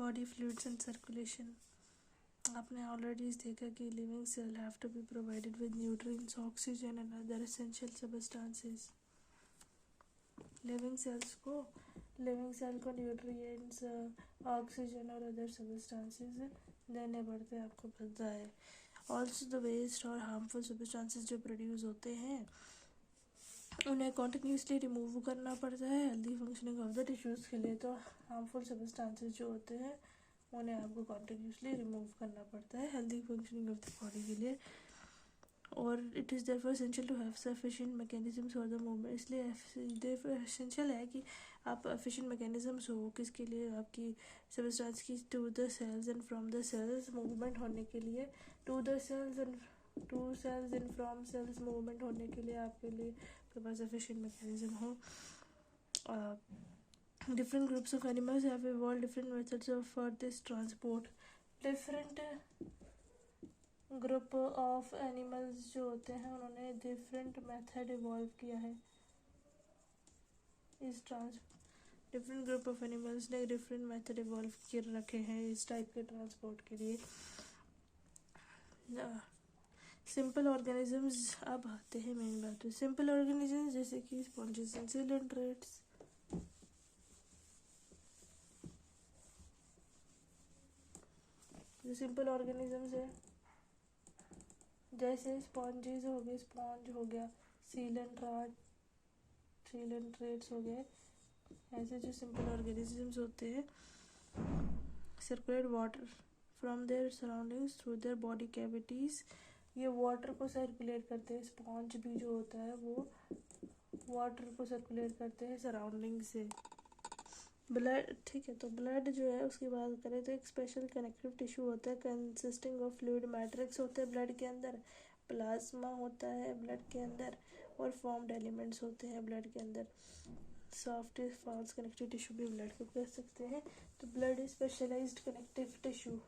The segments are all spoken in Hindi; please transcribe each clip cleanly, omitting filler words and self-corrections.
Body fluids and circulation. आपने ऑलरेडी देखा कि living cell have to be provided with nutrients, oxygen and other essential substances. Living cell को न्यूट्रिएंट्स, ऑक्सीजन और अदर सब्सटेंसेस देने पड़ते हैं, आपको पता है। ऑल्सो द वेस्ट और हार्मफुल सब्सटेंसेस जो प्रोड्यूस होते हैं उन्हें कॉन्टिन्यूसली रिमूव करना पड़ता है healthy functioning of the tissues के लिए। तो हार्मफुल सब्सटेंसेस जो होते हैं उन्हें आपको कॉन्टिन्यूसली रिमूव करना पड़ता है healthy functioning of the body के लिए। और it is therefore essential to have sufficient mechanisms for the movement. इसलिए एसेंशियल है कि आप एफिशिएंट मैकेनिज्म्स हो किसके लिए, आपकी सब्सटेंस की to the cells and from the cells movement होने के लिए, to cells and from cells movement होने के लिए आपके पास एफिशिएंट मैकेनिज्म हो। Different groups of animals have evolved different methods for this transport. Different group of animals जो होते हैं उन्होंने different method evolve किया है इस different group of animals ने different method evolve कर रखे हैं इस टाइप के ट्रांसपोर्ट के लिए। सिंपल ऑर्गेनिजम्स, अब आते हैं मेन बात पे। सिंपल ऑर्गेनिजम्स जैसे कि स्पॉन्जेस एंड सिलेंड्रेट्स। जो सिंपल ऑर्गेनिजम्स है जैसे स्पॉन्जेस हो गए, स्पॉन्ज हो गया, सिलेंड्रेट्स हो गए, ऐसे जो सिंपल ऑर्गेनिजम्स होते हैं circulate water from there surroundings through their body cavities. ये वाटर को सर्कुलेट करते हैं, स्पॉन्ज भी जो होता है वो वाटर को सर्कुलेट करते हैं सराउंडिंग से। ब्लड, ठीक है, तो ब्लड जो है उसकी बात करें तो एक स्पेशल कनेक्टिव टिश्यू होता है कंसिस्टिंग ऑफ फ्लूइड मैट्रिक्स होते हैं ब्लड के अंदर, प्लाज्मा होता है ब्लड के अंदर और फॉर्म्ड एलिमेंट्स होते हैं ब्लड के अंदर। सॉफ्ट फॉल्स कनेक्टिव टिश्यू भी ब्लड को कह सकते हैं। तो blood is specialized connective tissue.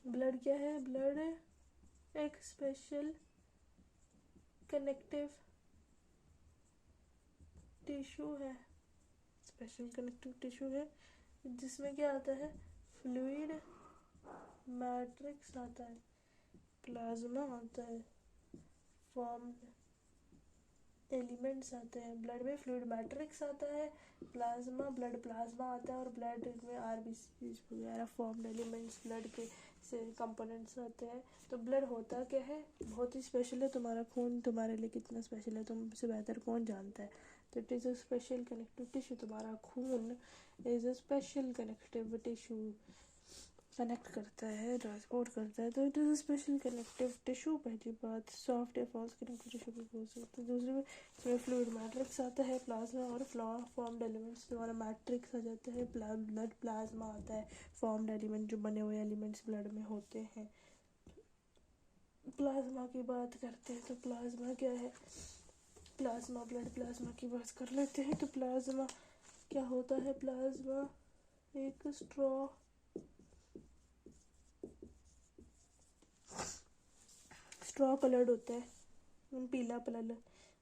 Blood क्या है? ब्लड एक स्पेशल कनेक्टिव टिश्यू है, स्पेशल कनेक्टिव टिश्यू है जिसमें क्या आता है? फ्लूइड मैट्रिक्स आता है, प्लाज्मा आता है, फॉर्म्ड एलिमेंट्स आते हैं। ब्लड में फ्लूइड मैट्रिक्स आता है, प्लाज्मा, ब्लड प्लाज्मा आता है और ब्लड में आरबीसी वगैरह फॉर्म्ड एलिमेंट्स ब्लड के से कंपोनेंट्स आते हैं। तो ब्लड होता क्या है? बहुत ही स्पेशल है। तुम्हारा खून तुम्हारे लिए कितना स्पेशल है तुमसे बेहतर कौन जानता है? तो it is a special connective tissue. तुम्हारा खून is a special connective tissue, connect करता है, ट्रांसपोर्ट करता है। तो it is a special connective tissue. पहली बात सॉफ्ट या फॉल्स कनेक्टिव टिश्यू भी बोल सकते हैं। दूसरी में इसमें फ्लूइड मैट्रिक्स आता है, प्लाज्मा और फॉर्म्ड एलिमेंट्स। तुम्हारा मैट्रिक्स आ जाता है, ब्लड प्लाज्मा आता है, फॉर्म्ड एलिमेंट जो बने हुए एलिमेंट्स ब्लड में होते हैं। प्लाज्मा की बात करते हैं तो प्लाज्मा क्या है? प्लाज्मा, ब्लड प्लाज्मा की बात कर लेते हैं। तो प्लाज्मा क्या होता है? प्लाज्मा एक स्ट्रॉ कलर्ड होता है, पीला कलर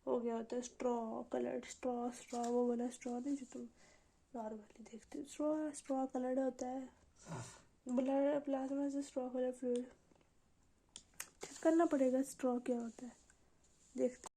हो गया होता है, स्ट्रॉ कलर्ड। स्ट्रॉ वो वाला स्ट्रॉ नहीं जो तुम नॉर्मली देखते हो, स्ट्रॉ कलर्ड होता है। ब्लड प्लाज्मा से स्ट्रॉ कलर फ्लूइड। करना पड़ेगा स्ट्रॉ क्या होता है, देखते